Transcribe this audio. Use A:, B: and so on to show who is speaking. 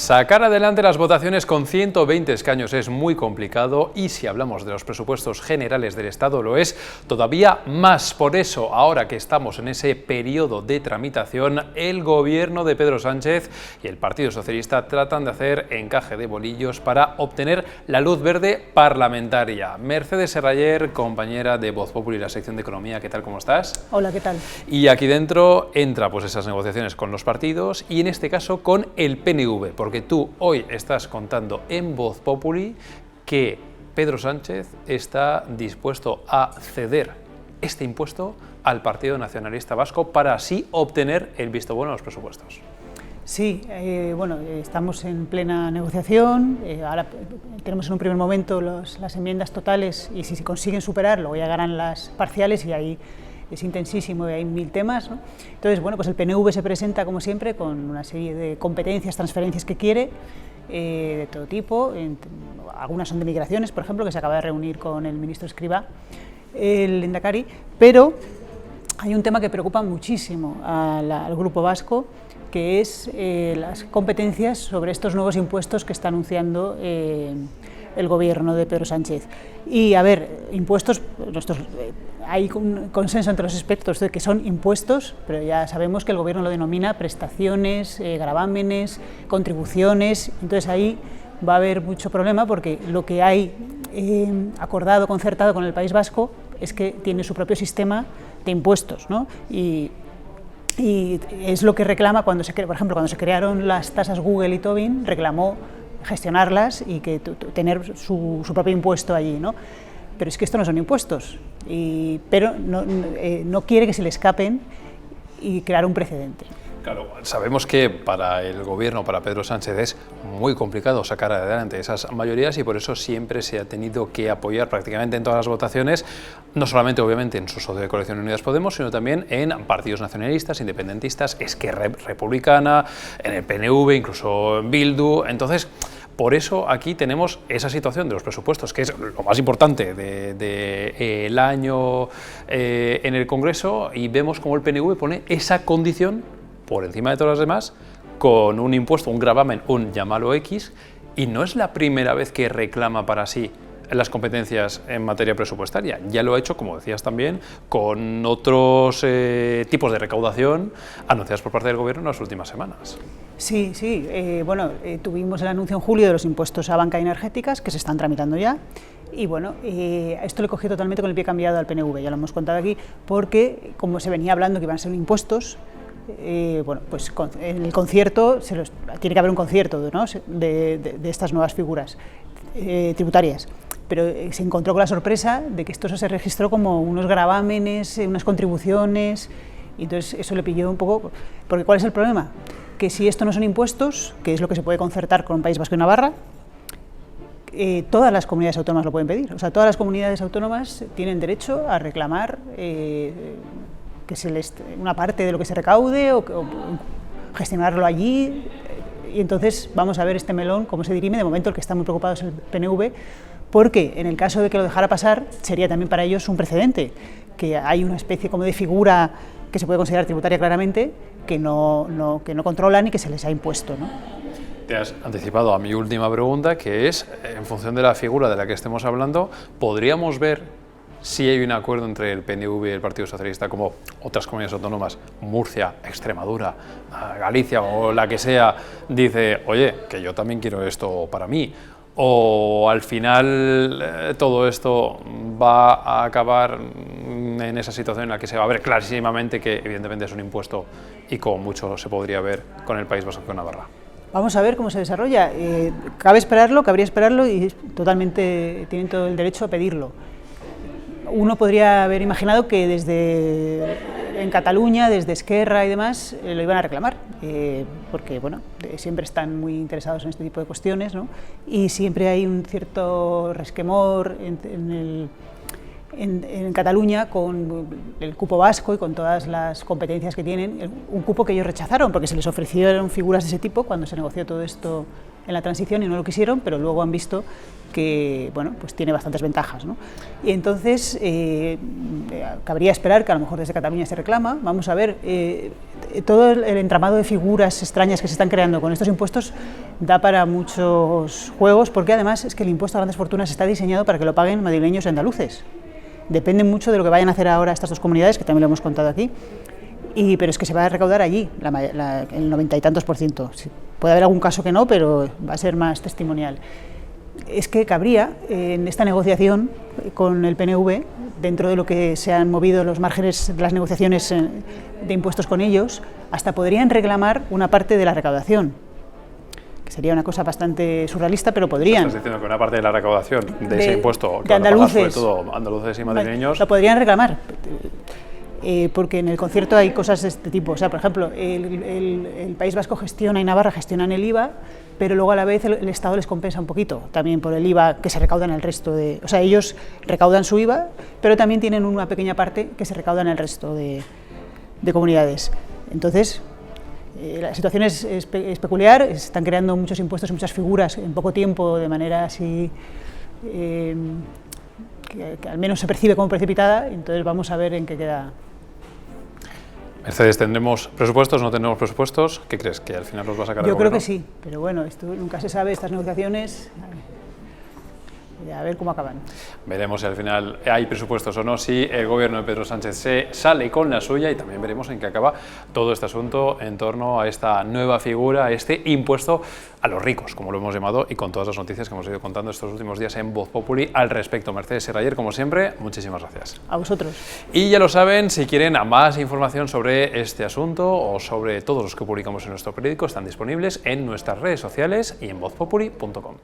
A: Sacar adelante las votaciones con 120 escaños es muy complicado y si hablamos de los presupuestos generales del Estado lo es todavía más. Por eso, ahora que estamos en ese periodo de tramitación, el gobierno de Pedro Sánchez y el Partido Socialista tratan de hacer encaje de bolillos para obtener la luz verde parlamentaria. Mercedes Serraller, compañera de Voz Populi, la sección de Economía, ¿qué tal? ¿Cómo estás?
B: Hola, ¿qué tal?
A: Y aquí dentro entra pues esas negociaciones con los partidos y en este caso con el PNV, porque tú hoy estás contando en Voz Populi que Pedro Sánchez está dispuesto a ceder este impuesto al Partido Nacionalista Vasco para así obtener el visto bueno a los presupuestos.
B: Sí, bueno, estamos en plena negociación, ahora tenemos en un primer momento las enmiendas totales y si se consiguen superar luego ya ganan las parciales y ahí es intensísimo y hay 1000 temas, ¿no? Entonces, bueno, pues el PNV se presenta como siempre con una serie de competencias, transferencias que quiere, de todo tipo, algunas son de migraciones, por ejemplo, que se acaba de reunir con el ministro Escrivá, el Lehendakari, pero hay un tema que preocupa muchísimo al Grupo Vasco, que es las competencias sobre estos nuevos impuestos que está anunciando el gobierno de Pedro Sánchez. Y a ver, impuestos, hay un consenso entre los expertos de que son impuestos, pero ya sabemos que el gobierno lo denomina prestaciones, gravámenes, contribuciones, entonces ahí va a haber mucho problema porque lo que hay acordado, concertado con el País Vasco es que tiene su propio sistema de impuestos, ¿no? Y es lo que reclama por ejemplo, cuando se crearon las tasas Google y Tobin, reclamó gestionarlas y que tener su propio impuesto allí, ¿no? Pero es que esto no son impuestos, pero no quiere que se le escapen y crear un precedente.
A: Claro, sabemos que para el gobierno, para Pedro Sánchez, es muy complicado sacar adelante esas mayorías y por eso siempre se ha tenido que apoyar prácticamente en todas las votaciones, no solamente obviamente en su socio de coalición Unidas Podemos, sino también en partidos nacionalistas, independentistas, Esquerra Republicana, en el PNV, incluso en Bildu. Entonces, por eso aquí tenemos esa situación de los presupuestos, que es lo más importante del año en el Congreso, y vemos cómo el PNV pone esa condición por encima de todas las demás, con un impuesto, un gravamen, un llámalo X, y no es la primera vez que reclama para sí las competencias en materia presupuestaria. Ya lo ha hecho, como decías también, con otros tipos de recaudación anunciados por parte del Gobierno en las últimas semanas.
B: Sí, bueno, tuvimos el anuncio en julio de los impuestos a banca y energéticas, que se están tramitando ya, y bueno, esto le cogió totalmente con el pie cambiado al PNV, ya lo hemos contado aquí, porque como se venía hablando que iban a ser impuestos, bueno, pues en el concierto, tiene que haber un concierto, ¿no?, de estas nuevas figuras tributarias, pero se encontró con la sorpresa de que esto se registró como unos gravámenes, unas contribuciones, y entonces eso le pilló un poco, porque ¿cuál es el problema? Que si esto no son impuestos, que es lo que se puede concertar con País Vasco y Navarra, todas las comunidades autónomas lo pueden pedir, o sea, todas las comunidades autónomas tienen derecho a reclamar que una parte de lo que se recaude o gestionarlo allí, y entonces vamos a ver este melón cómo se dirime. De momento el que está muy preocupado es el PNV, porque en el caso de que lo dejara pasar sería también para ellos un precedente, que hay una especie como de figura que se puede considerar tributaria claramente, que no controlan y que se les ha impuesto, ¿no?
A: Te has anticipado a mi última pregunta, que es, en función de la figura de la que estemos hablando, ¿podríamos ver si hay un acuerdo entre el PNV y el Partido Socialista, como otras comunidades autónomas, Murcia, Extremadura, Galicia o la que sea, dice, oye, que yo también quiero esto para mí? ¿O al final todo esto va a acabar en esa situación en la que se va a ver clarísimamente que evidentemente es un impuesto y como mucho se podría ver con el País Vasco y con Navarra?
B: Vamos a ver cómo se desarrolla. Cabría esperarlo y totalmente tienen todo el derecho a pedirlo. Uno podría haber imaginado que en Cataluña, desde Esquerra y demás, lo iban a reclamar, porque bueno, siempre están muy interesados en este tipo de cuestiones, ¿no? Y siempre hay un cierto resquemor en Cataluña con el cupo vasco y con todas las competencias que tienen, un cupo que ellos rechazaron porque se les ofrecieron figuras de ese tipo cuando se negoció todo esto en la transición y no lo quisieron, pero luego han visto que bueno, pues tiene bastantes ventajas, ¿no? Y entonces cabría esperar que a lo mejor desde Cataluña se reclama. Vamos a ver, todo el entramado de figuras extrañas que se están creando con estos impuestos da para muchos juegos, porque además es que el impuesto a grandes fortunas está diseñado para que lo paguen madrileños y andaluces. Depende mucho de lo que vayan a hacer ahora estas dos comunidades, que también lo hemos contado aquí, pero es que se va a recaudar allí el 90 y tantos %. Puede haber algún caso que no, pero va a ser más testimonial. Es que cabría en esta negociación con el PNV, dentro de lo que se han movido los márgenes de las negociaciones de impuestos con ellos, hasta podrían reclamar una parte de la recaudación, que sería una cosa bastante surrealista, pero podrían.
A: Estás diciendo que una parte de la recaudación de ese impuesto, que
B: de andaluces,
A: sobre todo andaluces y madrileños,
B: lo podrían reclamar. Porque en el concierto hay cosas de este tipo. O sea, por ejemplo, el País Vasco gestiona y Navarra gestionan el IVA, pero luego a la vez el Estado les compensa un poquito también por el IVA que se recauda en el resto de... O sea, ellos recaudan su IVA, pero también tienen una pequeña parte que se recauda en el resto de comunidades. Entonces, la situación es peculiar, se están creando muchos impuestos y muchas figuras en poco tiempo, de manera así... que al menos se percibe como precipitada, entonces vamos a ver en qué queda.
A: Mercedes, ¿tendremos presupuestos? ¿No tendremos presupuestos? ¿Qué crees? ¿Que al final los va a sacar el
B: Yo creo
A: gobierno?
B: que sí, pero bueno, esto nunca se sabe, estas negociaciones, a ver cómo acaban.
A: Veremos si al final hay presupuestos o no, si el gobierno de Pedro Sánchez se sale con la suya, y también veremos en qué acaba todo este asunto en torno a esta nueva figura, a este impuesto a los ricos, como lo hemos llamado, y con todas las noticias que hemos ido contando estos últimos días en Voz Populi al respecto. Mercedes Serrayer, como siempre, muchísimas gracias.
B: A vosotros.
A: Y ya lo saben, si quieren más información sobre este asunto o sobre todos los que publicamos en nuestro periódico, están disponibles en nuestras redes sociales y en vozpopuli.com.